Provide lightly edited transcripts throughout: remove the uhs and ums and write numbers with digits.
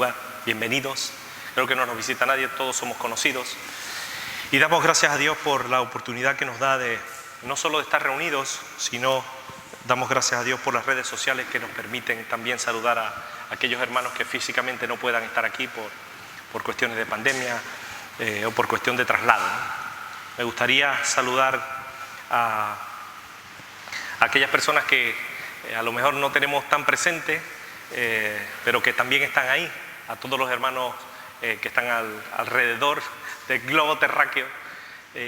lugar. Bienvenidos. Creo que no nos visita nadie, todos somos conocidos. Y damos gracias a Dios por la oportunidad que nos da de no solo de estar reunidos, sino damos gracias a Dios por las redes sociales que nos permiten también saludar a aquellos hermanos que físicamente no puedan estar aquí por cuestiones de pandemia o por cuestión de traslado, ¿no? Me gustaría saludar a aquellas personas que a lo mejor no tenemos tan presentes, pero que también están ahí, a todos los hermanos que están alrededor del globo terráqueo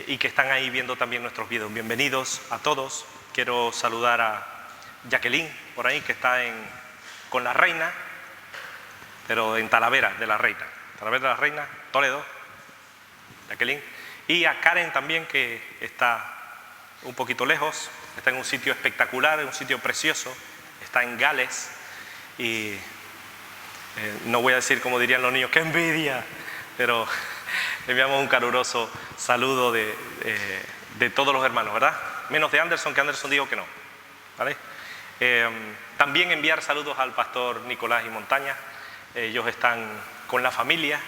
y que están ahí viendo también nuestros vídeos. Bienvenidos a todos. Quiero saludar a Jacqueline, por ahí, que está con la Reina, pero en Talavera de la Reina. Talavera de la Reina, Toledo, Jacqueline. Y a Karen también, que está un poquito lejos, está en un sitio espectacular, en un sitio precioso, está en Gales. Y no voy a decir como dirían los niños, ¡qué envidia! Pero le enviamos un caluroso saludo de todos los hermanos, ¿verdad? Menos de Anderson, que Anderson dijo que no, ¿vale? También enviar saludos al pastor Nicolás y Montaña. Ellos están con la familia.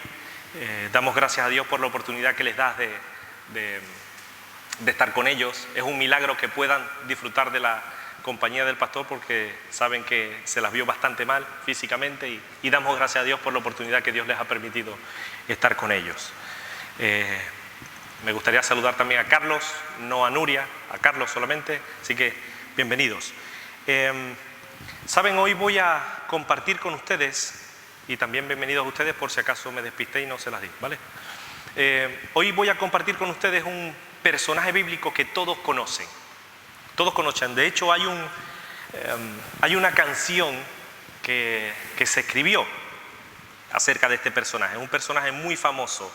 Damos gracias a Dios por la oportunidad que les das de estar con ellos. Es un milagro que puedan disfrutar de la compañía del pastor, porque saben que se las vio bastante mal físicamente y damos gracias a Dios por la oportunidad que Dios les ha permitido estar con ellos. Me gustaría saludar también a Carlos, no a Nuria, a Carlos solamente, así que bienvenidos. Saben, hoy voy a compartir con ustedes, y también bienvenidos a ustedes por si acaso me despisté y no se las di, ¿vale? Hoy voy a compartir con ustedes un personaje bíblico que todos conocen. Todos conocen. De hecho, hay una canción que se escribió acerca de este personaje. Un personaje muy famoso,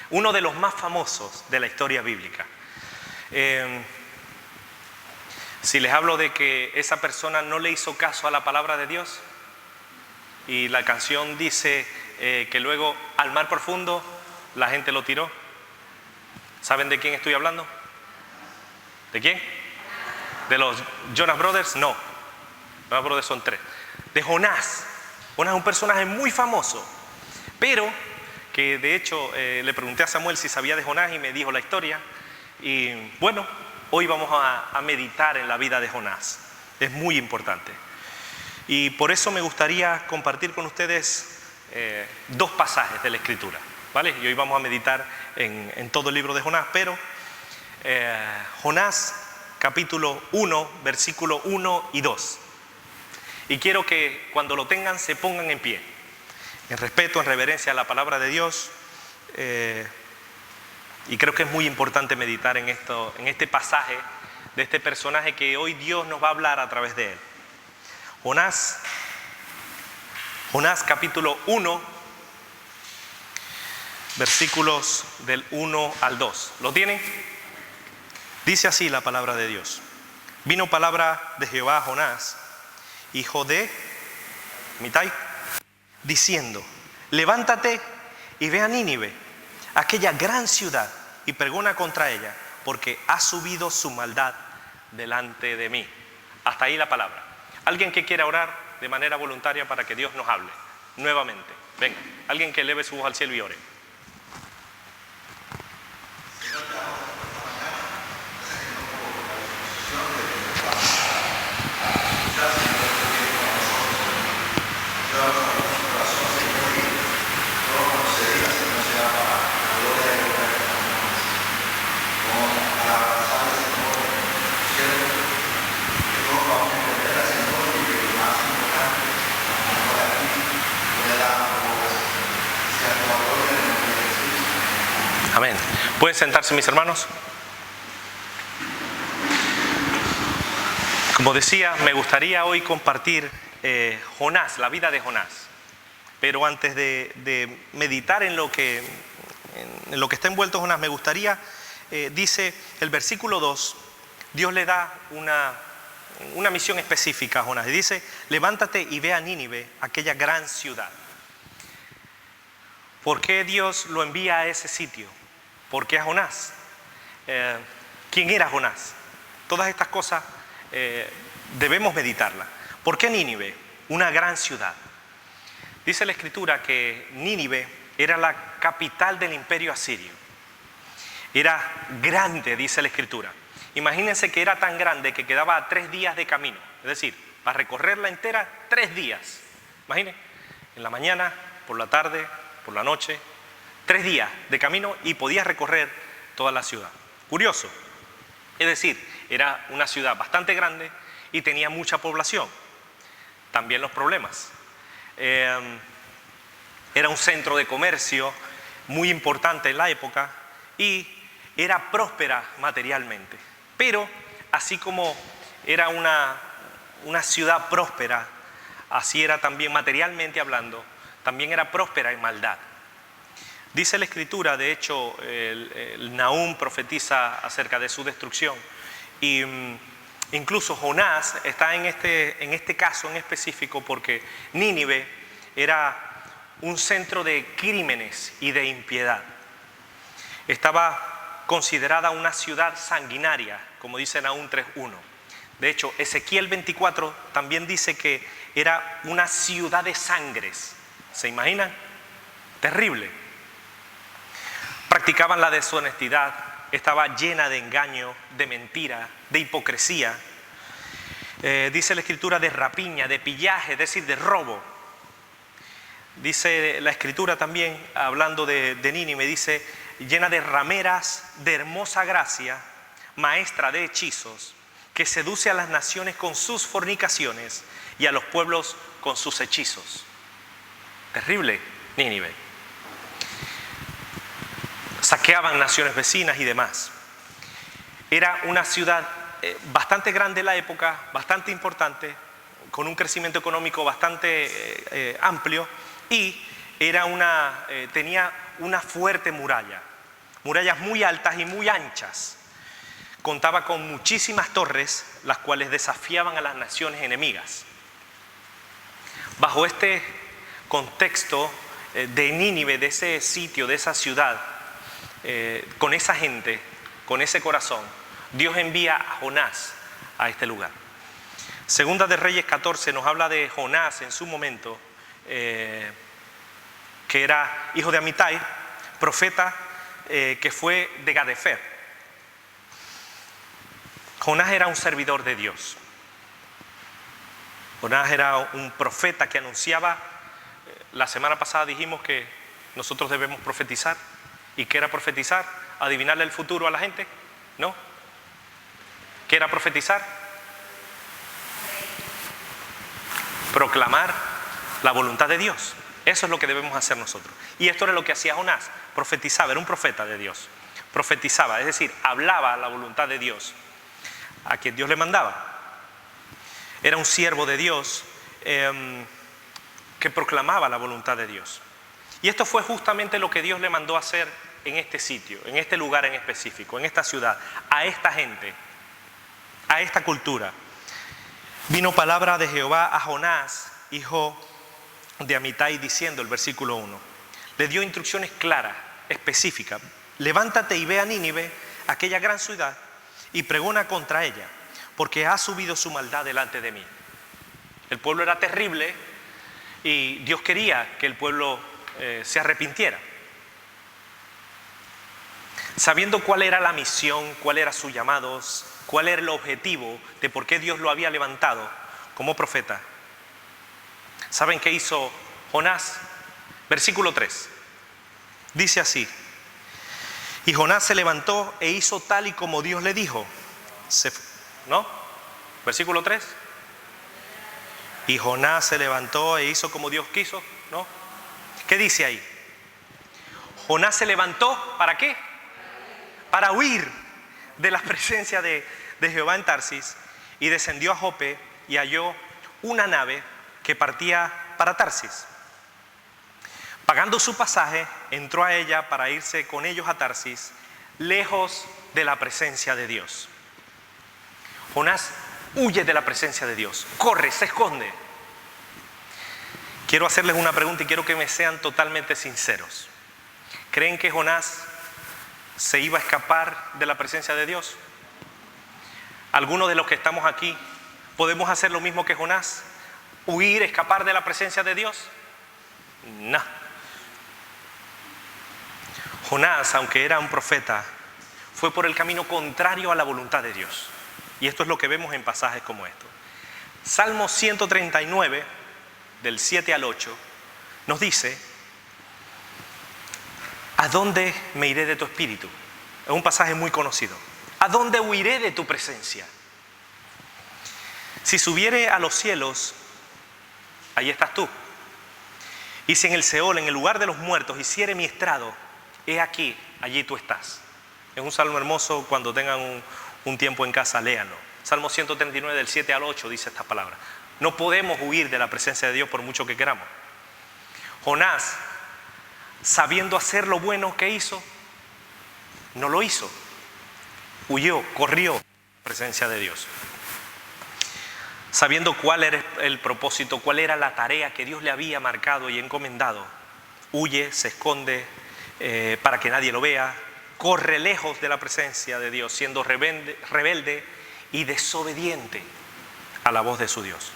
uno de los más famosos de la historia bíblica. Si les hablo de que esa persona no le hizo caso a la palabra de Dios, y la canción dice que luego al mar profundo la gente lo tiró. ¿Saben de quién estoy hablando? ¿De quién? ¿De los Jonas Brothers? No. Jonas Brothers son 3. De Jonás. Jonás es un personaje muy famoso, pero que de hecho le pregunté a Samuel si sabía de Jonás y me dijo la historia. Y bueno, hoy vamos a meditar en la vida de Jonás. Es muy importante. Y por eso me gustaría compartir con ustedes 2 pasajes de la Escritura, ¿vale? Y hoy vamos a meditar en todo el libro de Jonás, pero Jonás capítulo 1, versículo 1 y 2. Y quiero que cuando lo tengan se pongan en pie, en respeto, en reverencia a la palabra de Dios. Y creo que es muy importante meditar en este pasaje de este personaje que hoy Dios nos va a hablar a través de él. Jonás capítulo 1, versículos del 1 al 2. ¿Lo tienen? Dice así la palabra de Dios. Vino palabra de Jehová a Jonás, hijo de Amitai, diciendo: levántate y ve a Nínive, aquella gran ciudad, y pregona contra ella, porque ha subido su maldad delante de mí. Hasta ahí la palabra. Alguien que quiera orar de manera voluntaria para que Dios nos hable nuevamente. Venga, alguien que eleve su voz al cielo y ore. Amén. ¿Pueden sentarse, mis hermanos? Como decía, me gustaría hoy compartir Jonás, la vida de Jonás. Pero antes de meditar en lo que está envuelto Jonás, me gustaría, dice el versículo 2, Dios le da una misión específica a Jonás. Y dice: levántate y ve a Nínive, aquella gran ciudad. ¿Por qué Dios lo envía a ese sitio? ¿Por qué a Jonás? ¿Quién era Jonás? Todas estas cosas debemos meditarlas. ¿Por qué Nínive? Una gran ciudad. Dice la Escritura que Nínive era la capital del imperio asirio. Era grande, dice la Escritura. Imagínense que era tan grande que quedaba a 3 días de camino. Es decir, para recorrerla entera, 3 días. Imaginen, en la mañana, por la tarde, por la noche, 3 días de camino y podías recorrer toda la ciudad. Curioso. Es decir, era una ciudad bastante grande y tenía mucha población. También los problemas. Era un centro de comercio muy importante en la época y era próspera materialmente. Pero así como era una ciudad próspera, así era también materialmente hablando, también era próspera en maldad. Dice la Escritura, de hecho, el Nahum profetiza acerca de su destrucción y incluso Jonás está en este caso en específico porque Nínive era un centro de crímenes y de impiedad. Estaba considerada una ciudad sanguinaria, como dice Nahum 3:1. De hecho, Ezequiel 24 también dice que era una ciudad de sangres. ¿Se imaginan? Terrible. Practicaban la deshonestidad, estaba llena de engaño, de mentira, de hipocresía. Dice la Escritura de rapiña, de pillaje, es decir, de robo. Dice la Escritura también, hablando de Nínive, dice, llena de rameras, de hermosa gracia, maestra de hechizos, que seduce a las naciones con sus fornicaciones y a los pueblos con sus hechizos. Terrible, Nínive. Saqueaban naciones vecinas y demás. Era una ciudad bastante grande en la época, bastante importante, con un crecimiento económico bastante amplio y tenía una fuerte muralla, murallas muy altas y muy anchas. Contaba con muchísimas torres, las cuales desafiaban a las naciones enemigas. Bajo este contexto de Nínive, de ese sitio, de esa ciudad, con esa gente, con ese corazón, Dios envía a Jonás a este lugar. Segunda de Reyes 14 nos habla de Jonás en su momento, que era hijo de Amitai, profeta que fue de Gadefer. Jonás era un servidor de Dios. Jonás era un profeta que anunciaba. La semana pasada dijimos que nosotros debemos profetizar. ¿Y qué era profetizar? ¿Adivinarle el futuro a la gente? ¿No? ¿Qué era profetizar? Proclamar la voluntad de Dios. Eso es lo que debemos hacer nosotros. Y esto era lo que hacía Jonás. Profetizaba, era un profeta de Dios. Profetizaba, es decir, hablaba la voluntad de Dios a quien Dios le mandaba. Era un siervo de Dios que proclamaba la voluntad de Dios. Y esto fue justamente lo que Dios le mandó a hacer en este sitio, en este lugar en específico, en esta ciudad, a esta gente, a esta cultura. Vino palabra de Jehová a Jonás, hijo de Amitai, diciendo, el versículo 1, le dio instrucciones claras, específicas. Levántate y ve a Nínive, aquella gran ciudad, y pregona contra ella, porque ha subido su maldad delante de mí. El pueblo era terrible y Dios quería que el pueblo se arrepintiera. Sabiendo cuál era la misión, cuál era su llamado, cuál era el objetivo de por qué Dios lo había levantado como profeta. ¿Saben qué hizo Jonás? Versículo 3. Dice así: y Jonás se levantó e hizo tal y como Dios le dijo. ¿No? Versículo 3. Y Jonás se levantó e hizo como Dios quiso. ¿No? ¿Qué dice ahí? Jonás se levantó, ¿para qué? Para huir de la presencia de Jehová en Tarsis, y descendió a Jope y halló una nave que partía para Tarsis. Pagando su pasaje, entró a ella para irse con ellos a Tarsis, lejos de la presencia de Dios. Jonás huye de la presencia de Dios, corre, se esconde. Quiero hacerles una pregunta y quiero que me sean totalmente sinceros. ¿Creen que Jonás se iba a escapar de la presencia de Dios? ¿Algunos de los que estamos aquí podemos hacer lo mismo que Jonás? ¿Huir, escapar de la presencia de Dios? No. Jonás, aunque era un profeta, fue por el camino contrario a la voluntad de Dios. Y esto es lo que vemos en pasajes como estos. Salmo 139, del 7 al 8, nos dice: ¿a dónde me iré de tu espíritu? Es un pasaje muy conocido. ¿A dónde huiré de tu presencia? Si subiere a los cielos, ahí estás tú. Y si en el Seol, en el lugar de los muertos, hiciere mi estrado, he aquí, allí tú estás. Es un salmo hermoso. Cuando tengan un tiempo en casa, léanlo. Salmo 139 del 7 al 8 dice estas palabras. No podemos huir de la presencia de Dios por mucho que queramos. Jonás, sabiendo hacer lo bueno que hizo, no lo hizo. Huyó, corrió de la presencia de Dios. Sabiendo cuál era el propósito, cuál era la tarea que Dios le había marcado y encomendado, huye, se esconde para que nadie lo vea, corre lejos de la presencia de Dios, siendo rebelde y desobediente a la voz de su Dios.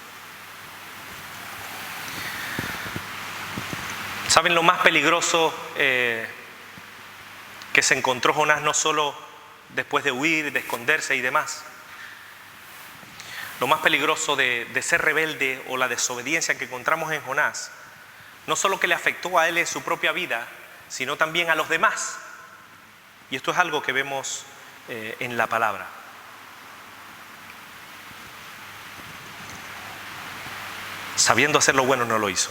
¿Saben lo más peligroso que se encontró Jonás, no solo después de huir, de esconderse y demás? Lo más peligroso de ser rebelde o la desobediencia que encontramos en Jonás, no solo que le afectó a él en su propia vida, sino también a los demás. Y esto es algo que vemos en la palabra. Sabiendo hacer lo bueno, no lo hizo.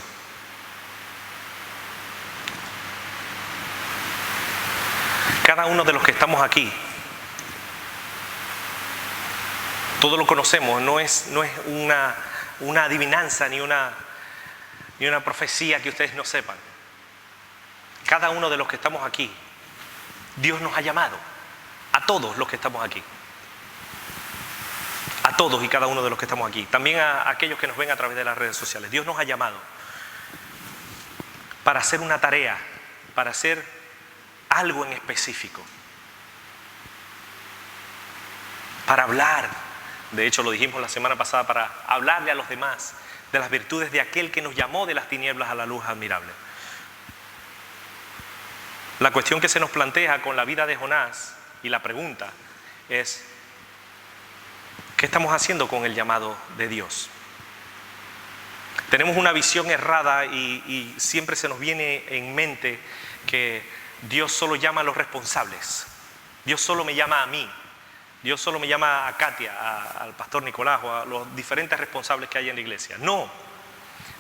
Cada uno de los que estamos aquí, todo lo conocemos, no es una adivinanza ni una profecía que ustedes no sepan. Cada uno de los que estamos aquí, Dios nos ha llamado, a todos los que estamos aquí, a todos y cada uno de los que estamos aquí, también a aquellos que nos ven a través de las redes sociales. Dios nos ha llamado para hacer una tarea, para hacer algo en específico, para hablar. De hecho, lo dijimos la semana pasada, para hablarle a los demás de las virtudes de aquel que nos llamó de las tinieblas a la luz admirable. La cuestión que se nos plantea con la vida de Jonás y la pregunta es: ¿qué estamos haciendo con el llamado de Dios? Tenemos una visión errada y siempre se nos viene en mente que Dios solo llama a los responsables. Dios solo me llama a mí. Dios solo me llama a Katia, al pastor Nicolás o a los diferentes responsables que hay en la iglesia. No,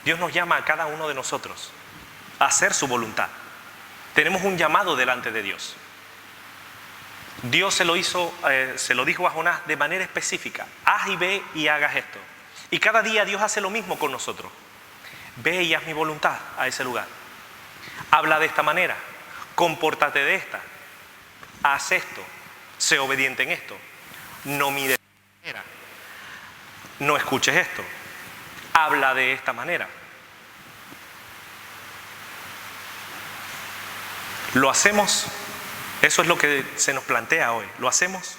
Dios nos llama a cada uno de nosotros a hacer su voluntad. Tenemos un llamado delante de Dios. Dios se lo dijo a Jonás de manera específica: haz y ve y hagas esto. Y cada día Dios hace lo mismo con nosotros. Ve y haz mi voluntad a ese lugar. Habla de esta manera, compórtate de esta, haz esto, sé obediente en esto. No mires de esta manera, no escuches esto, habla de esta manera. ¿Lo hacemos? Eso es lo que se nos plantea hoy. ¿Lo hacemos?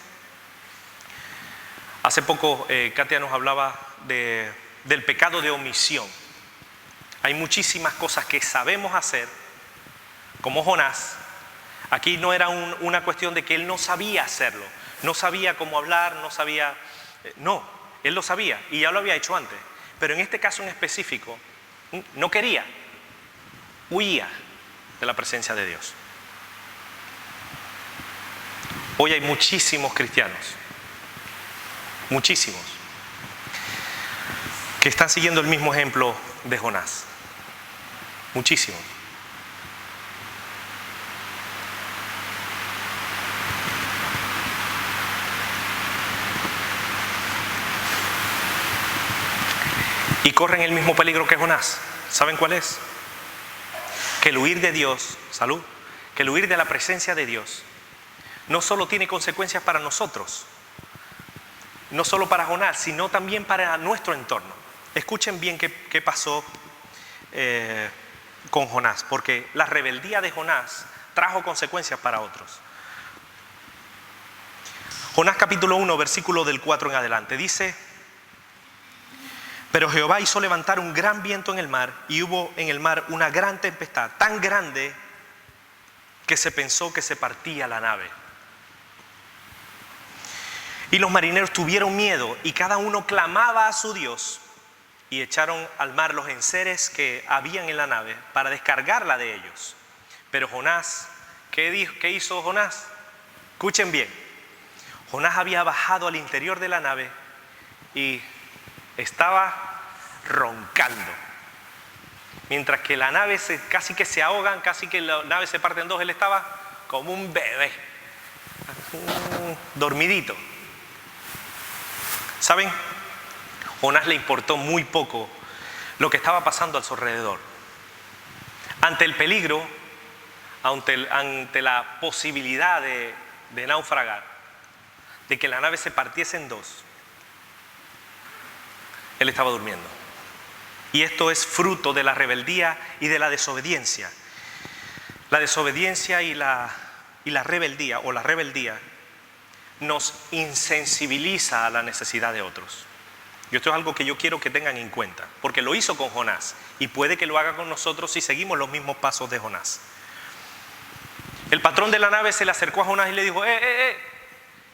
Hace poco Katia nos hablaba del pecado de omisión. Hay muchísimas cosas que sabemos hacer, como Jonás. Aquí no era una cuestión de que él no sabía hacerlo, no sabía cómo hablar, no sabía... No, él lo sabía y ya lo había hecho antes. Pero en este caso en específico, no quería, huía de la presencia de Dios. Hoy hay muchísimos cristianos, muchísimos, que están siguiendo el mismo ejemplo de Jonás. Muchísimos. Y corren el mismo peligro que Jonás. ¿Saben cuál es? Que el huir de Dios, salud, que el huir de la presencia de Dios no solo tiene consecuencias para nosotros, no solo para Jonás, sino también para nuestro entorno. Escuchen bien qué pasó con Jonás, porque la rebeldía de Jonás trajo consecuencias para otros. Jonás capítulo 1, versículo del 4 en adelante, dice: Pero Jehová hizo levantar un gran viento en el mar, y hubo en el mar una gran tempestad, tan grande que se pensó que se partía la nave. Y los marineros tuvieron miedo, y cada uno clamaba a su Dios, y echaron al mar los enseres que habían en la nave para descargarla de ellos. Pero Jonás, ¿qué hizo Jonás? Escuchen bien. Jonás había bajado al interior de la nave y estaba roncando. Mientras que la nave casi que se ahogan, casi que la nave se parte en dos, él estaba como un bebé, dormidito. ¿Saben? Jonás le importó muy poco lo que estaba pasando a su alrededor. Ante el peligro, ante la posibilidad de naufragar, de que la nave se partiese en dos, él estaba durmiendo. Y esto es fruto de la rebeldía y de la desobediencia. La desobediencia y la rebeldía, o la rebeldía, nos insensibiliza a la necesidad de otros. Y esto es algo que yo quiero que tengan en cuenta, porque lo hizo con Jonás y puede que lo haga con nosotros si seguimos los mismos pasos de Jonás. El patrón de la nave se le acercó a Jonás y le dijo: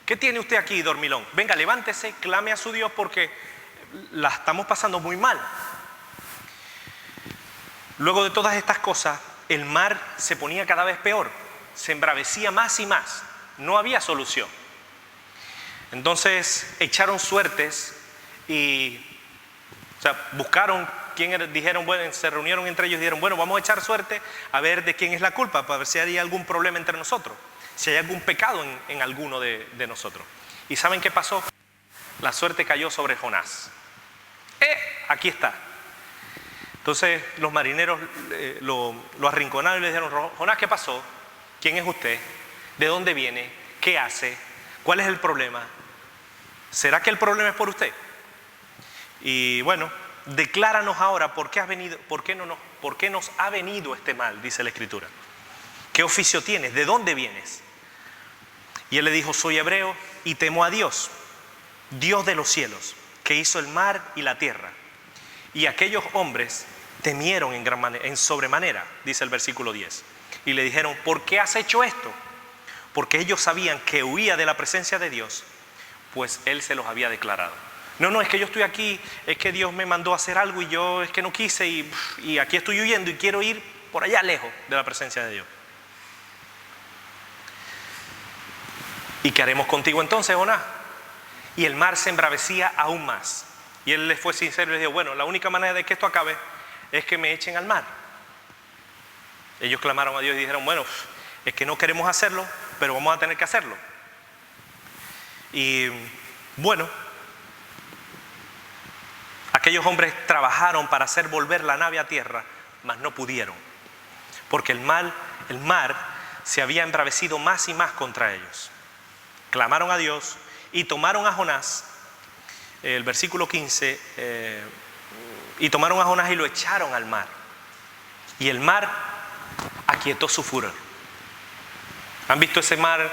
¿qué tiene usted aquí, dormilón? Venga, levántese, clame a su Dios porque la estamos pasando muy mal. Luego de todas estas cosas, el mar se ponía cada vez peor, se embravecía más y más, no había solución. Entonces echaron suertes y buscaron dijeron, bueno, se reunieron entre ellos y dijeron: bueno, vamos a echar suerte a ver de quién es la culpa, para ver si hay algún problema entre nosotros, si hay algún pecado en alguno de nosotros. ¿Y saben qué pasó? La suerte cayó sobre Jonás. Aquí está. Entonces los marineros lo arrinconaron y le dijeron: Jonás, ¿qué pasó? ¿Quién es usted? ¿De dónde viene? ¿Qué hace? ¿Cuál es el problema? ¿Será que el problema es por usted? Y bueno, decláranos ahora por qué has venido, por qué nos ha venido este mal, dice la Escritura. ¿Qué oficio tienes? ¿De dónde vienes? Y él le dijo: soy hebreo y temo a Dios, Dios de los cielos, que hizo el mar y la tierra. Y aquellos hombres temieron en sobremanera, dice el versículo 10. Y le dijeron: ¿por qué has hecho esto? Porque ellos sabían que huía de la presencia de Dios, pues Él se los había declarado. No, es que yo estoy aquí, es que Dios me mandó a hacer algo y yo es que no quise y aquí estoy huyendo y quiero ir por allá lejos de la presencia de Dios. ¿Y qué haremos contigo entonces, Jonás? Y el mar se embravecía aún más. Y él les fue sincero y les dijo: bueno, la única manera de que esto acabe es que me echen al mar. Ellos clamaron a Dios y dijeron: bueno, es que no queremos hacerlo, pero vamos a tener que hacerlo. Y bueno, aquellos hombres trabajaron para hacer volver la nave a tierra, mas no pudieron, porque el mar se había embravecido más y más contra ellos. Clamaron a Dios y tomaron a Jonás, el versículo 15, y tomaron a Jonás y lo echaron al mar. Y el mar aquietó su furor. ¿Han visto ese mar?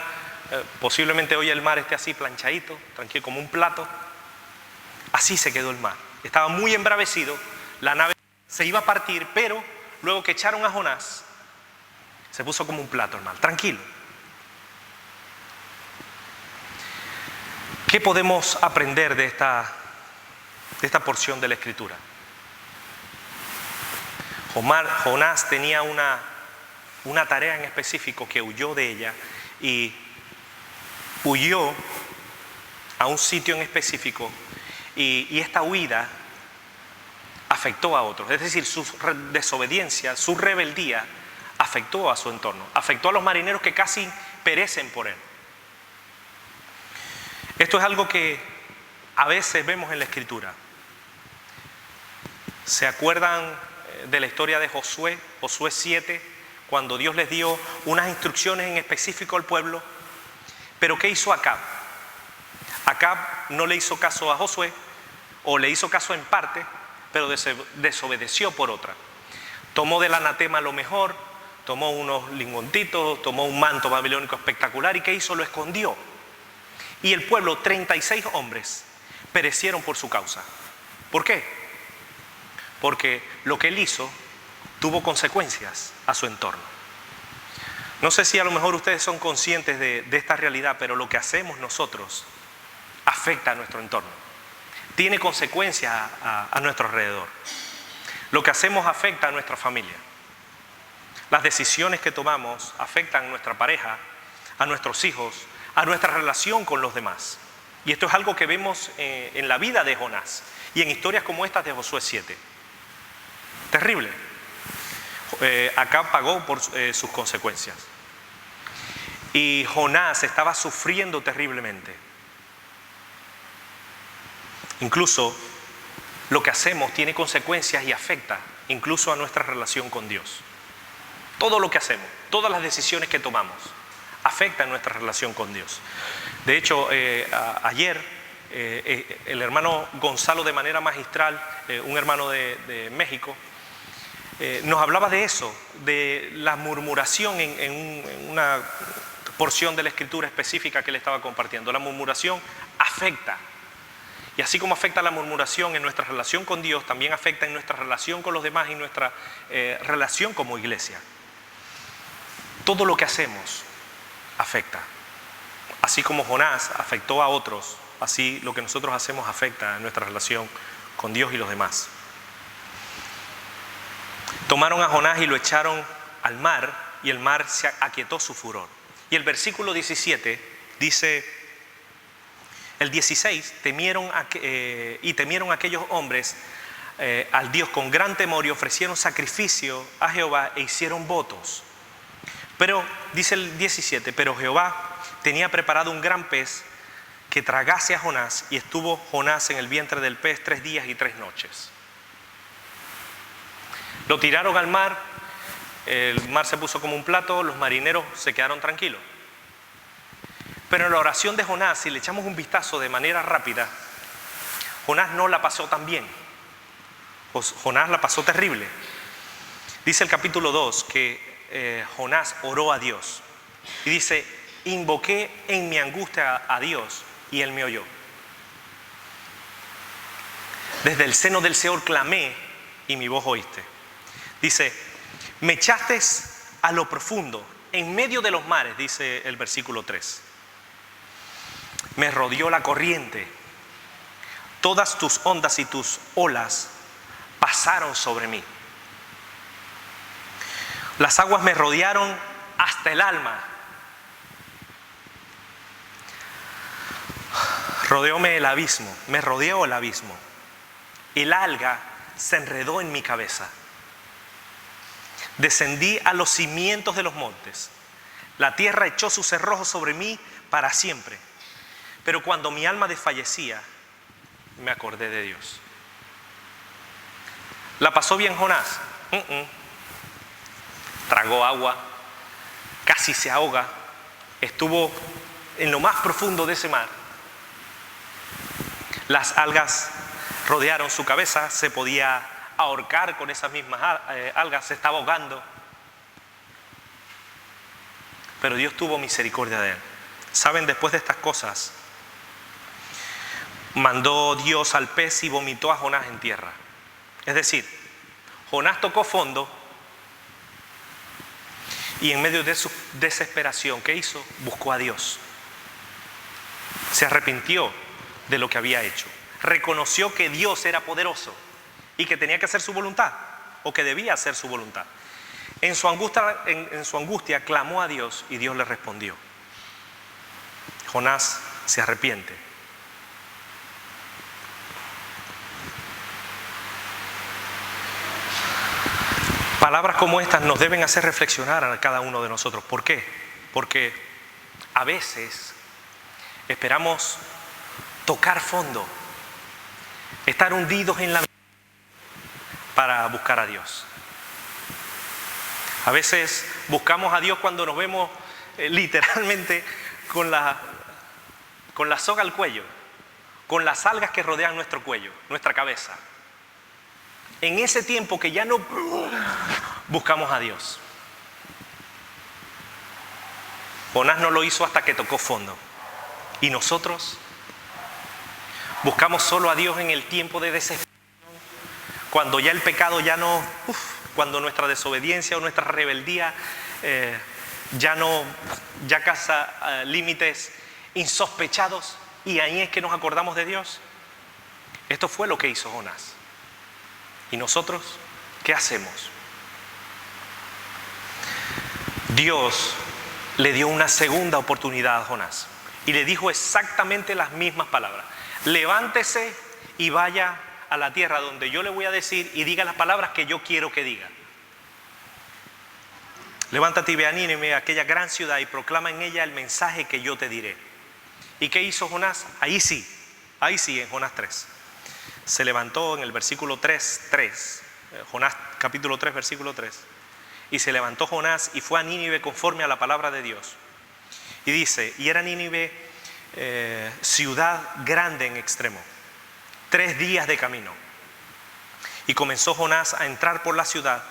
Posiblemente hoy el mar esté así planchadito, tranquilo, como un plato. Así se quedó el mar. Estaba muy embravecido, la nave se iba a partir, pero luego que echaron a Jonás, se puso como un plato el mar, tranquilo. ¿Qué podemos aprender de esta porción de la Escritura? Jonás tenía una tarea en específico que huyó de ella y huyó a un sitio en específico y esta huida afectó a otros. Es decir, su desobediencia, su rebeldía afectó a su entorno, afectó a los marineros que casi perecen por él. Esto es algo que a veces vemos en la Escritura. ¿Se acuerdan de la historia de Josué 7, cuando Dios les dio unas instrucciones en específico al pueblo? Pero ¿qué hizo Acab? Acab no le hizo caso a Josué, o le hizo caso en parte, pero desobedeció por otra. Tomó del anatema lo mejor, tomó unos lingotitos, tomó un manto babilónico espectacular, y ¿qué hizo? Lo escondió. Y el pueblo, 36 hombres, perecieron por su causa. ¿Por qué? porque lo que él hizo tuvo consecuencias a su entorno. No sé si a lo mejor ustedes son conscientes de esta realidad, pero lo que hacemos nosotros afecta a nuestro entorno, tiene consecuencias a nuestro alrededor. Lo que hacemos afecta a nuestra familia. Las decisiones que tomamos afectan a nuestra pareja, a nuestros hijos, a nuestra relación con los demás. Y esto es algo que vemos en la vida de Jonás y en historias como estas de Josué 7. Terrible. Acab pagó por sus consecuencias. Y Jonás estaba sufriendo terriblemente. Incluso lo que hacemos tiene consecuencias y afecta incluso a nuestra relación con Dios. Todo lo que hacemos, todas las decisiones que tomamos, afectan nuestra relación con Dios. De hecho, ayer el hermano Gonzalo, de manera magistral, un hermano de México, nos hablaba de eso, de la murmuración en una porción de la Escritura específica que él estaba compartiendo. La murmuración afecta. Y así como afecta la murmuración en nuestra relación con Dios, también afecta en nuestra relación con los demás y nuestra relación como iglesia. Todo lo que hacemos afecta. Así como Jonás afectó a otros, así lo que nosotros hacemos afecta a nuestra relación con Dios y los demás. Tomaron a Jonás y lo echaron al mar, y el mar se aquietó su furor. Y el versículo 17 dice, el 16, temieron aquellos hombres al Dios con gran temor y ofrecieron sacrificio a Jehová e hicieron votos. Pero, dice el 17, pero Jehová tenía preparado un gran pez que tragase a Jonás, y estuvo Jonás en el vientre del pez 3 días y 3 noches. Lo tiraron al mar, el mar se puso como un plato, los marineros se quedaron tranquilos. Pero en la oración de Jonás, si le echamos un vistazo de manera rápida, Jonás no la pasó tan bien. Jonás la pasó terrible. Dice el capítulo 2 que Jonás oró a Dios y dice, invoqué en mi angustia a Dios y Él me oyó. Desde el seno del Seol clamé y mi voz oíste. Dice, me echaste a lo profundo, en medio de los mares, dice el versículo 3. Me rodeó la corriente, todas tus ondas y tus olas pasaron sobre mí. Las aguas me rodearon hasta el alma. Rodeóme el abismo, me rodeó el abismo. El alga se enredó en mi cabeza. Descendí a los cimientos de los montes. La tierra echó sus cerrojos sobre mí para siempre. Pero cuando mi alma desfallecía, me acordé de Dios. ¿La pasó bien Jonás? Tragó agua, casi se ahoga, estuvo en lo más profundo de ese mar. Las algas rodearon su cabeza, se podía ahorcar con esas mismas algas, se estaba ahogando. Pero Dios tuvo misericordia de él. ¿Saben? Después de estas cosas, mandó Dios al pez y vomitó a Jonás en tierra. Es decir, Jonás tocó fondo y en medio de su desesperación, ¿qué hizo? Buscó a Dios. Se arrepintió de lo que había hecho. Reconoció que Dios era poderoso y que tenía que hacer su voluntad, o que debía hacer su voluntad. En su angustia clamó a Dios y Dios le respondió. Jonás se arrepiente. Palabras como estas nos deben hacer reflexionar a cada uno de nosotros. ¿Por qué? Porque a veces esperamos tocar fondo, estar hundidos en la vida para buscar a Dios. A veces buscamos a Dios cuando nos vemos literalmente con la soga al cuello, con las algas que rodean nuestro cuello, nuestra cabeza. En ese tiempo que ya no buscamos a Dios. Jonás no lo hizo hasta que tocó fondo. Y nosotros buscamos solo a Dios en el tiempo de desesperación, cuando ya el pecado ya no, cuando nuestra desobediencia o nuestra rebeldía ya caza límites insospechados, y ahí es que nos acordamos de Dios. Esto fue lo que hizo Jonás. ¿Y nosotros qué hacemos? Dios le dio una segunda oportunidad a Jonás y le dijo exactamente las mismas palabras: levántese y vaya a la tierra donde yo le voy a decir y diga las palabras que yo quiero que diga. Levántate y ve a Nínive, aquella gran ciudad, y proclama en ella el mensaje que yo te diré. ¿Y qué hizo Jonás? Ahí sí, en Jonás 3. Se levantó en el versículo 3, Jonás capítulo 3, versículo 3. Y se levantó Jonás y fue a Nínive conforme a la palabra de Dios. Y dice, y era Nínive ciudad grande en extremo, 3 días de camino. Y comenzó Jonás a entrar por la ciudad,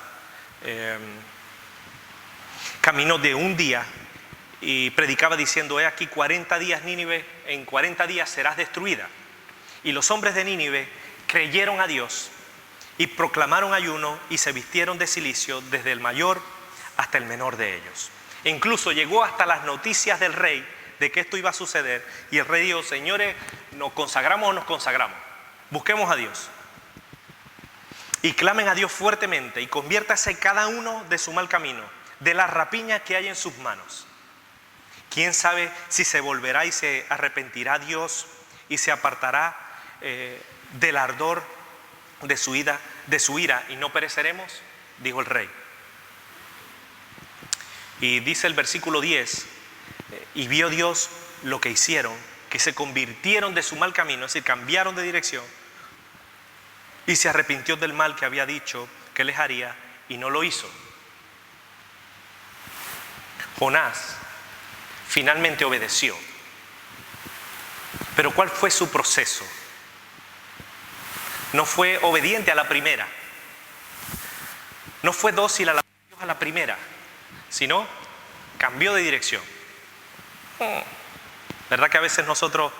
caminó de un día y predicaba diciendo: he aquí 40 días Nínive, en 40 días serás destruida. Y los hombres de Nínive creyeron a Dios y proclamaron ayuno y se vistieron de cilicio desde el mayor hasta el menor de ellos. E incluso llegó hasta las noticias del rey de que esto iba a suceder, y el rey dijo: señores, ¿nos consagramos o nos consagramos? Busquemos a Dios y clamen a Dios fuertemente, y conviértase cada uno de su mal camino, de la rapiña que hay en sus manos. ¿Quién sabe si se volverá y se arrepentirá Dios y se apartará del ardor de su ira, y no pereceremos? Dijo el rey. Y dice el versículo 10, y vio Dios lo que hicieron, que se convirtieron de su mal camino, es decir, cambiaron de dirección, y se arrepintió del mal que había dicho que les haría, y no lo hizo. Jonás finalmente obedeció. Pero ¿cuál fue su proceso? No fue obediente a la primera, no fue dócil a la primera, sino cambió de dirección. ¿Verdad que a veces nosotros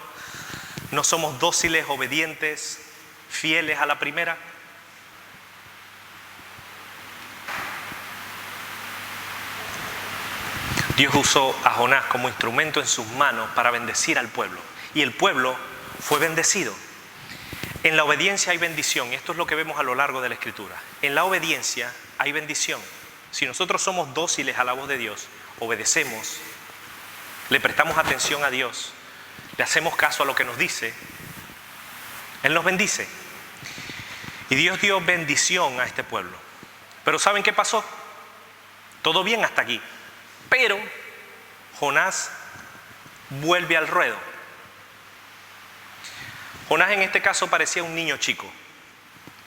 no somos dóciles, obedientes, fieles a la primera? Dios usó a Jonás como instrumento en sus manos para bendecir al pueblo, y el pueblo fue bendecido. En la obediencia hay bendición, y esto es lo que vemos a lo largo de la Escritura. En la obediencia hay bendición. Si nosotros somos dóciles a la voz de Dios, obedecemos, le prestamos atención a Dios, le hacemos caso a lo que nos dice, Él nos bendice. Y Dios dio bendición a este pueblo. Pero ¿saben qué pasó? Todo bien hasta aquí. Pero Jonás vuelve al ruedo. Jonás en este caso parecía un niño chico.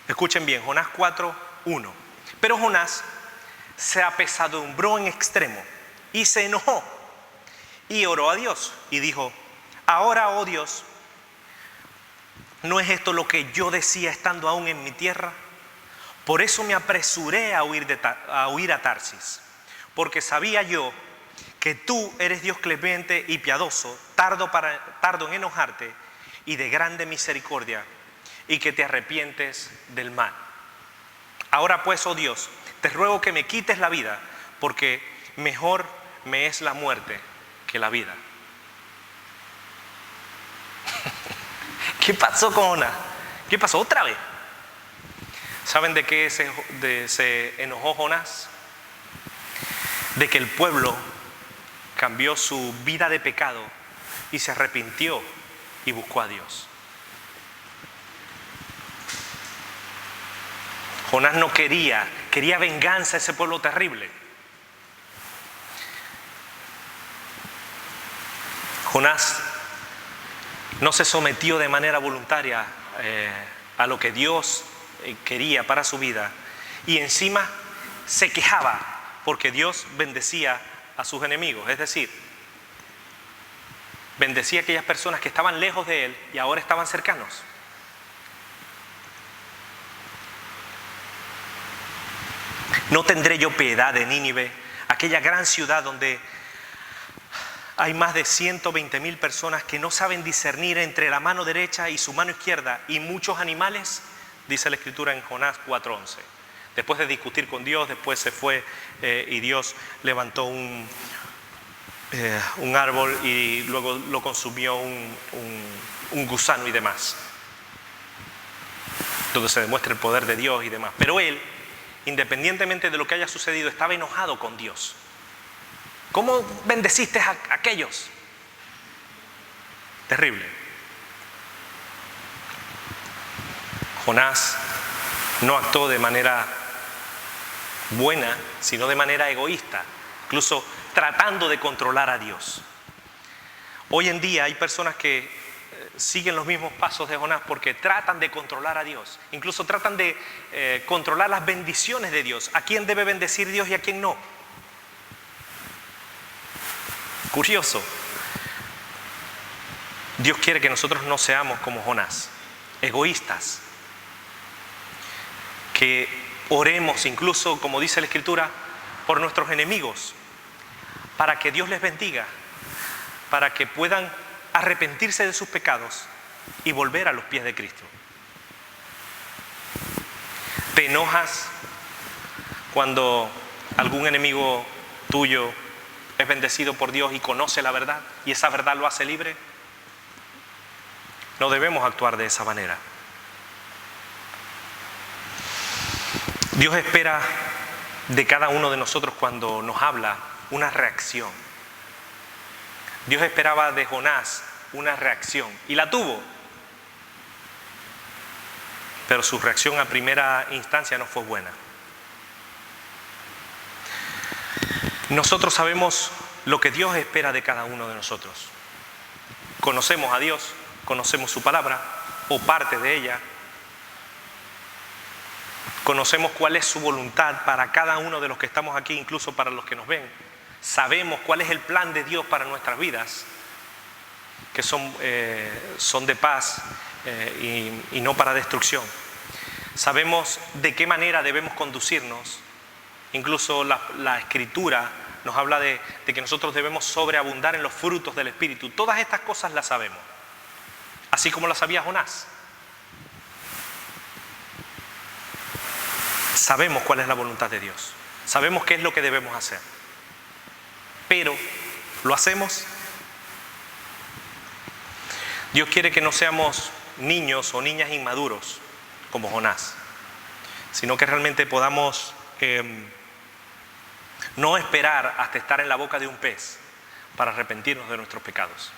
Escuchen bien, Jonás 4:1. Pero Jonás se apesadumbró en extremo y se enojó y oró a Dios y dijo: ahora, oh Dios, ¿no es esto lo que yo decía estando aún en mi tierra? Por eso me apresuré a huir a Tarsis, porque sabía yo que tú eres Dios clemente y piadoso, tardo en enojarte y de grande misericordia, y que te arrepientes del mal. Ahora pues, oh Dios, te ruego que me quites la vida, porque mejor me es la muerte que la vida. ¿Qué pasó con Jonás? ¿Qué pasó otra vez? ¿Saben de qué se enojó Jonás? De que el pueblo cambió su vida de pecado y se arrepintió y buscó a Dios. Jonás no quería venganza a ese pueblo terrible. Jonás no se sometió de manera voluntaria a lo que Dios quería para su vida, y encima se quejaba porque Dios bendecía a sus enemigos, es decir, bendecía a aquellas personas que estaban lejos de él y ahora estaban cercanos. ¿No tendré yo piedad de Nínive, aquella gran ciudad donde hay más de 120,000 personas que no saben discernir entre la mano derecha y su mano izquierda, y muchos animales? dice la Escritura en Jonás 4:11. Después de discutir con Dios, después se fue y Dios levantó un árbol y luego lo consumió un gusano y demás. Donde se demuestra el poder de Dios y demás. Pero él, independientemente de lo que haya sucedido, estaba enojado con Dios. ¿Cómo bendeciste a aquellos? Terrible. Jonás no actuó de manera buena, sino de manera egoísta, incluso tratando de controlar a Dios. Hoy en día hay personas que siguen los mismos pasos de Jonás porque tratan de controlar a Dios, incluso tratan de controlar las bendiciones de Dios, a quién debe bendecir Dios y a quién no. Curioso. Dios quiere que nosotros no seamos como Jonás, egoístas, que oremos incluso, como dice la Escritura, por nuestros enemigos, para que Dios les bendiga, para que puedan arrepentirse de sus pecados y volver a los pies de Cristo. ¿Te enojas cuando algún enemigo tuyo es bendecido por Dios y conoce la verdad y esa verdad lo hace libre? No debemos actuar de esa manera. Dios espera de cada uno de nosotros cuando nos habla una reacción. Dios esperaba de Jonás una reacción y la tuvo. Pero su reacción a primera instancia no fue buena. Nosotros sabemos lo que Dios espera de cada uno de nosotros. Conocemos a Dios, conocemos su palabra o parte de ella. Conocemos cuál es su voluntad para cada uno de los que estamos aquí, incluso para los que nos ven. Sabemos cuál es el plan de Dios para nuestras vidas, que son de paz y no para destrucción. Sabemos de qué manera debemos conducirnos. Incluso la Escritura nos habla de que nosotros debemos sobreabundar en los frutos del Espíritu. Todas estas cosas las sabemos, así como las sabía Jonás. Sabemos cuál es la voluntad de Dios. Sabemos qué es lo que debemos hacer. Pero, ¿lo hacemos? Dios quiere que no seamos niños o niñas inmaduros como Jonás, sino que realmente podamos no esperar hasta estar en la boca de un pez para arrepentirnos de nuestros pecados.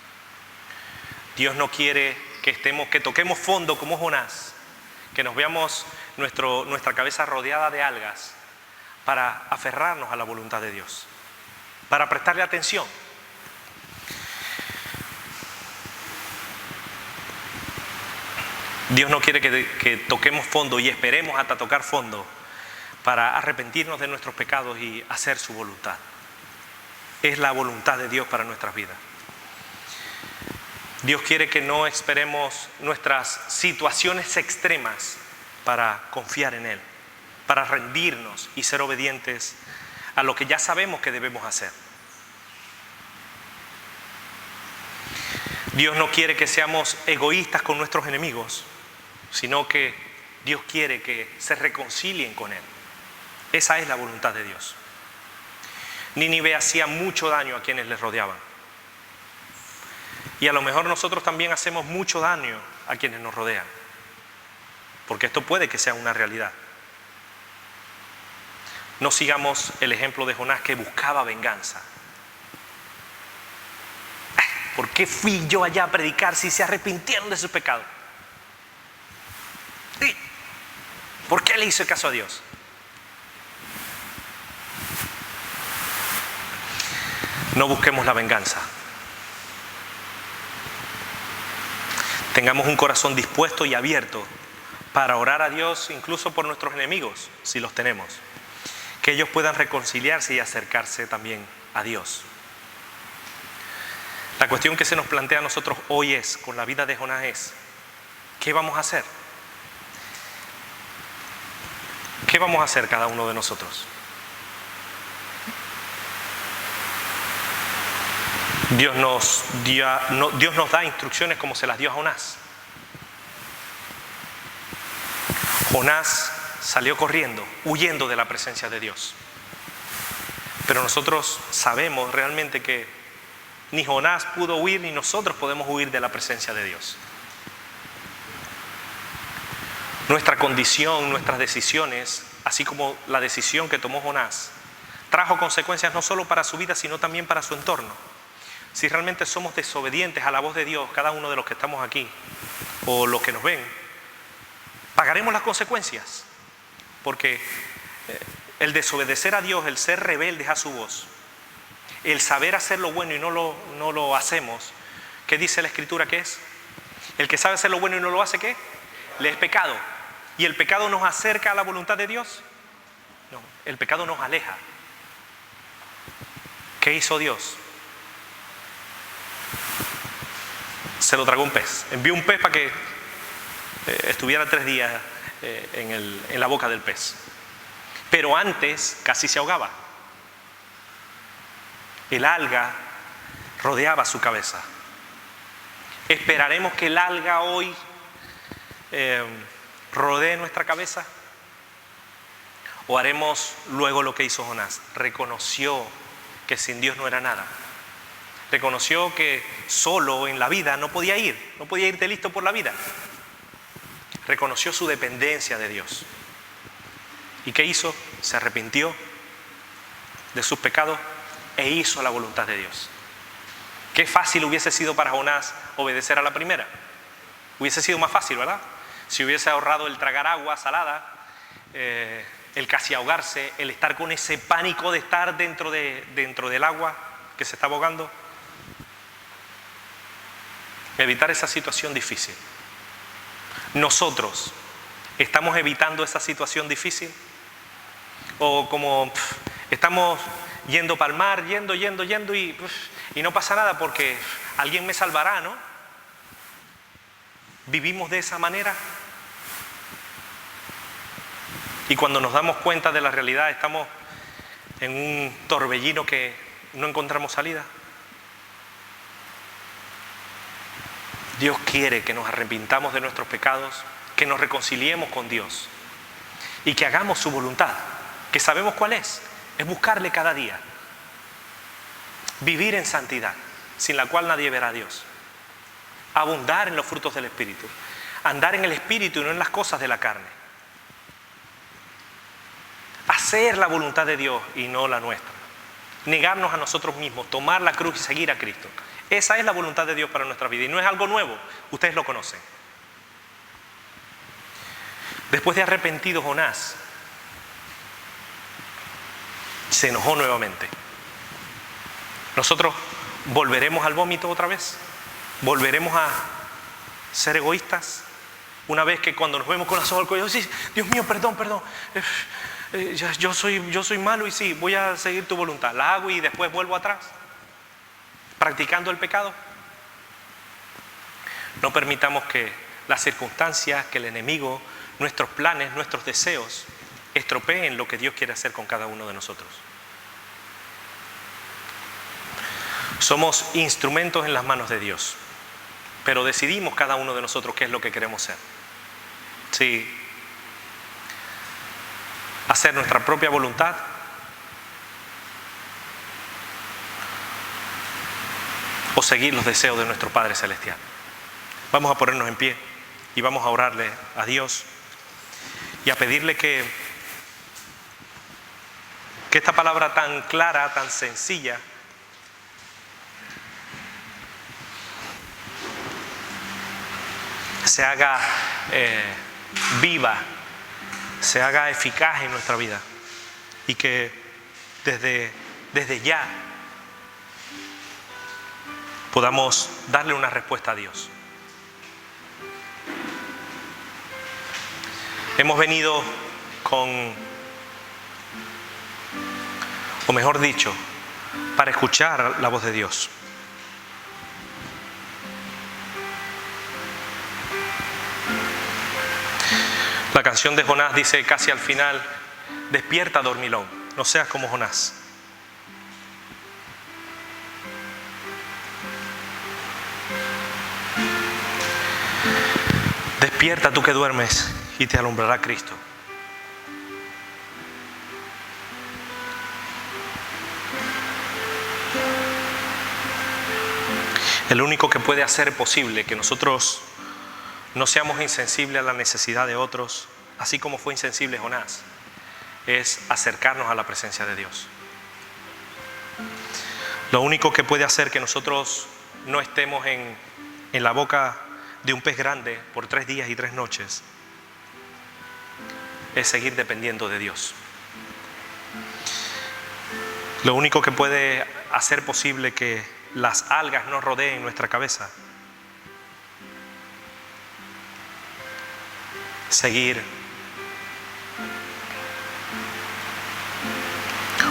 Dios no quiere que toquemos fondo como Jonás, que nos veamos nuestra cabeza rodeada de algas para aferrarnos a la voluntad de Dios, para prestarle atención. Dios no quiere que toquemos fondo y esperemos hasta tocar fondo para arrepentirnos de nuestros pecados y hacer su voluntad. Es la voluntad de Dios para nuestras vidas. Dios quiere que no esperemos nuestras situaciones extremas para confiar en Él, para rendirnos y ser obedientes a lo que ya sabemos que debemos hacer. Dios no quiere que seamos egoístas con nuestros enemigos, sino que Dios quiere que se reconcilien con Él. Esa es la voluntad de Dios. Nínive hacía mucho daño a quienes les rodeaban. Y a lo mejor nosotros también hacemos mucho daño a quienes nos rodean, porque esto puede que sea una realidad. No sigamos el ejemplo de Jonás, que buscaba venganza. ¿Por qué fui yo allá a predicar si se arrepintieron de sus pecados? ¿Por qué le hice caso a Dios? No busquemos la venganza. Tengamos un corazón dispuesto y abierto para orar a Dios incluso por nuestros enemigos, si los tenemos. Que ellos puedan reconciliarse y acercarse también a Dios. La cuestión que se nos plantea a nosotros hoy con la vida de Jonás es: ¿qué vamos a hacer? ¿Qué vamos a hacer cada uno de nosotros? Dios nos da instrucciones como se las dio a Jonás. Jonás salió corriendo, huyendo de la presencia de Dios. Pero nosotros sabemos realmente que ni Jonás pudo huir, ni nosotros podemos huir de la presencia de Dios. Nuestra condición, nuestras decisiones, así como la decisión que tomó Jonás, trajo consecuencias no solo para su vida, sino también para su entorno. Si realmente somos desobedientes a la voz de Dios, cada uno de los que estamos aquí, o los que nos ven, pagaremos las consecuencias. Porque el desobedecer a Dios, el ser rebeldes a su voz, el saber hacer lo bueno y no lo hacemos, ¿qué dice la Escritura que es? El que sabe hacer lo bueno y no lo hace, ¿qué? Le es pecado. ¿Y el pecado nos acerca a la voluntad de Dios? No, el pecado nos aleja. ¿Qué hizo Dios? Se lo tragó un pez. Envió un pez para que estuviera 3 días en la boca del pez. Pero antes casi se ahogaba. El alga rodeaba su cabeza. ¿Esperaremos que el alga hoy rodee nuestra cabeza? ¿O haremos luego lo que hizo Jonás? Reconoció que sin Dios no era nada. Reconoció que solo en la vida no podía ir de listo por la vida. Reconoció su dependencia de Dios. ¿Y qué hizo? Se arrepintió de sus pecados e hizo la voluntad de Dios. Qué fácil hubiese sido para Jonás obedecer a la primera. Hubiese sido más fácil, ¿verdad? Si hubiese ahorrado el tragar agua salada, el casi ahogarse, el estar con ese pánico de estar dentro del agua que se está ahogando. Evitar esa situación difícil. Nosotros estamos evitando esa situación difícil, o como estamos yendo para el mar, yendo y no pasa nada porque alguien me salvará, ¿no? Vivimos de esa manera y cuando nos damos cuenta de la realidad estamos en un torbellino que no encontramos salida. Dios quiere que nos arrepintamos de nuestros pecados, que nos reconciliemos con Dios y que hagamos su voluntad, que sabemos cuál es buscarle cada día, vivir en santidad, sin la cual nadie verá a Dios, abundar en los frutos del Espíritu, andar en el Espíritu y no en las cosas de la carne, hacer la voluntad de Dios y no la nuestra, negarnos a nosotros mismos, tomar la cruz y seguir a Cristo. Esa es la voluntad de Dios para nuestra vida y no es algo nuevo, ustedes lo conocen. Después de arrepentido Jonás, se enojó nuevamente. Nosotros volveremos al vómito otra vez, volveremos a ser egoístas, una vez que cuando nos vemos con las ojos al cuello, sí, Dios mío, perdón, yo soy malo y sí, voy a seguir tu voluntad, la hago y después vuelvo atrás, practicando el pecado. No permitamos que las circunstancias, que el enemigo, nuestros planes, nuestros deseos estropeen lo que Dios quiere hacer con cada uno de nosotros. Somos instrumentos en las manos de Dios, pero decidimos cada uno de nosotros qué es lo que queremos ser. Sí, hacer nuestra propia voluntad o seguir los deseos de nuestro Padre Celestial. Vamos a ponernos en pie y vamos a orarle a Dios y a pedirle que esta palabra tan clara, tan sencilla, se haga viva, se haga eficaz en nuestra vida y que desde ya podamos darle una respuesta a Dios. Hemos venido o mejor dicho, para escuchar la voz de Dios. La canción de Jonás dice casi al final: despierta, dormilón, no seas como Jonás. Despierta tú que duermes y te alumbrará Cristo. El único que puede hacer posible que nosotros no seamos insensibles a la necesidad de otros, así como fue insensible Jonás, es acercarnos a la presencia de Dios. Lo único que puede hacer que nosotros no estemos en la boca de un pez grande por 3 días y 3 noches es seguir dependiendo de Dios. Lo único que puede hacer posible que las algas no rodeen nuestra cabeza, seguir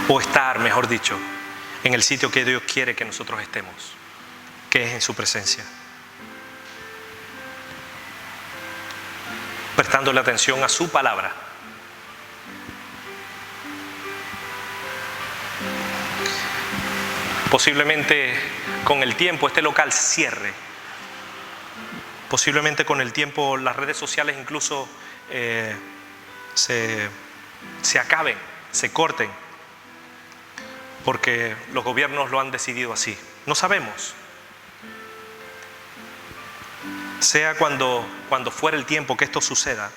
o estar, mejor dicho, en el sitio que Dios quiere que nosotros estemos, que es en su presencia, prestándole atención a su palabra. Posiblemente con el tiempo este local cierre. Posiblemente con el tiempo las redes sociales incluso se acaben, se corten, porque los gobiernos lo han decidido así. No sabemos. Sea cuando fuera el tiempo que esto suceda,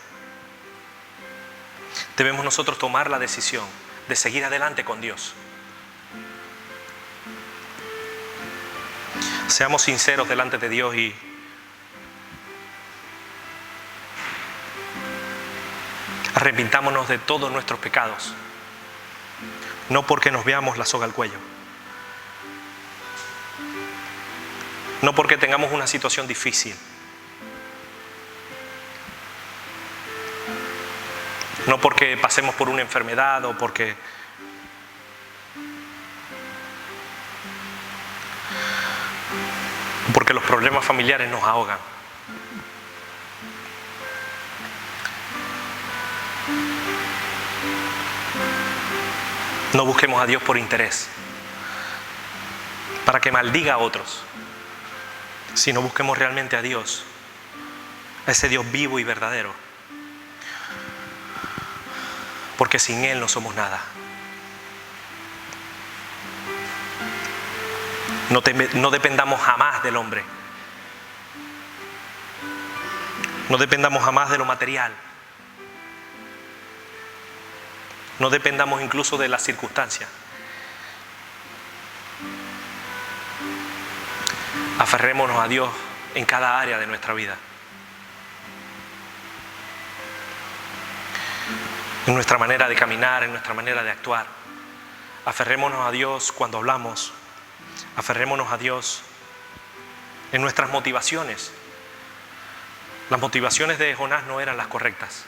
debemos nosotros tomar la decisión de seguir adelante con Dios. Seamos sinceros delante de Dios y arrepintámonos de todos nuestros pecados, no porque nos veamos la soga al cuello, no porque tengamos una situación difícil, no porque pasemos por una enfermedad o porque los problemas familiares nos ahogan. No busquemos a Dios por interés, para que maldiga a otros, sino busquemos realmente a Dios, a ese Dios vivo y verdadero, porque sin Él no somos nada. No dependamos jamás del hombre. No dependamos jamás de lo material. No dependamos incluso de las circunstancias. Aferrémonos a Dios en cada área de nuestra vida. En nuestra manera de caminar, en nuestra manera de actuar. Aferrémonos a Dios cuando hablamos. Aferrémonos a Dios en nuestras motivaciones. Las motivaciones de Jonás no eran las correctas.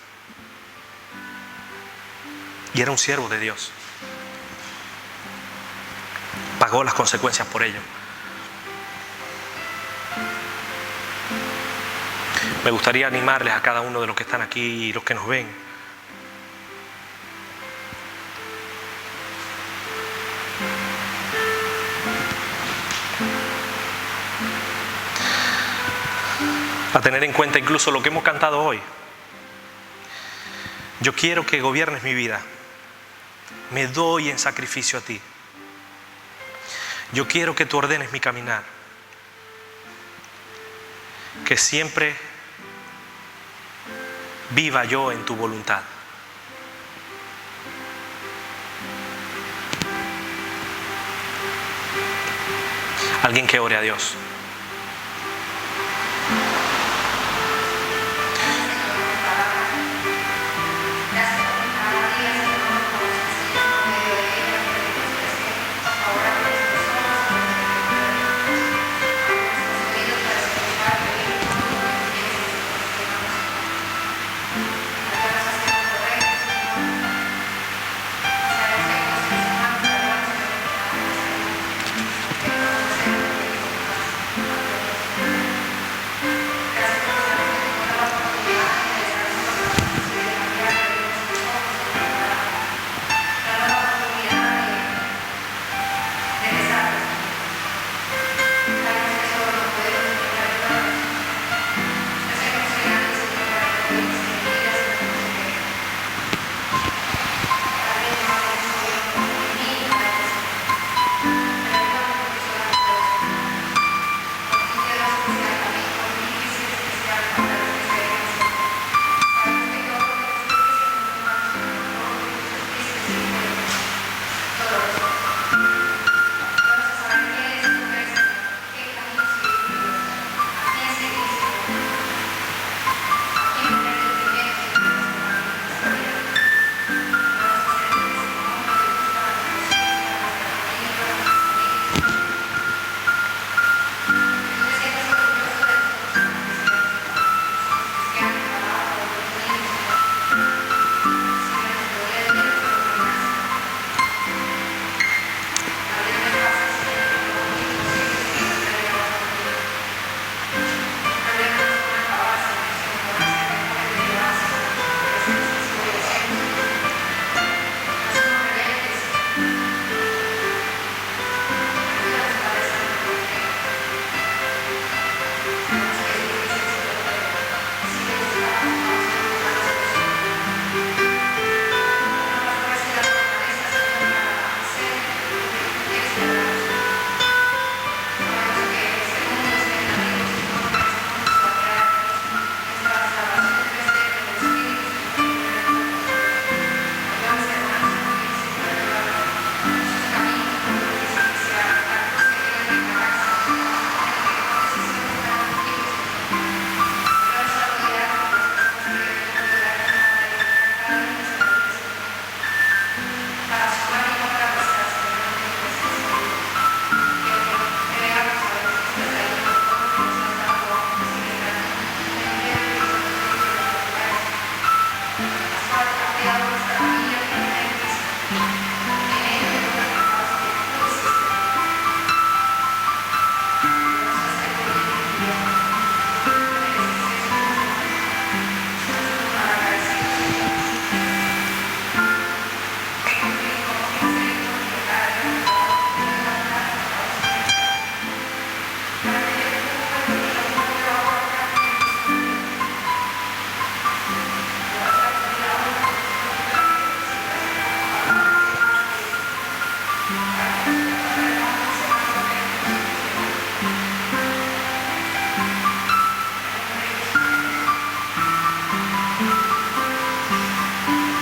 Y era un siervo de Dios. Pagó las consecuencias por ello. Me gustaría animarles a cada uno de los que están aquí y los que nos ven a tener en cuenta incluso lo que hemos cantado hoy. Yo quiero que gobiernes mi vida. Me doy en sacrificio a ti. Yo quiero que tú ordenes mi caminar. Que siempre viva yo en tu voluntad. Alguien que ore a Dios.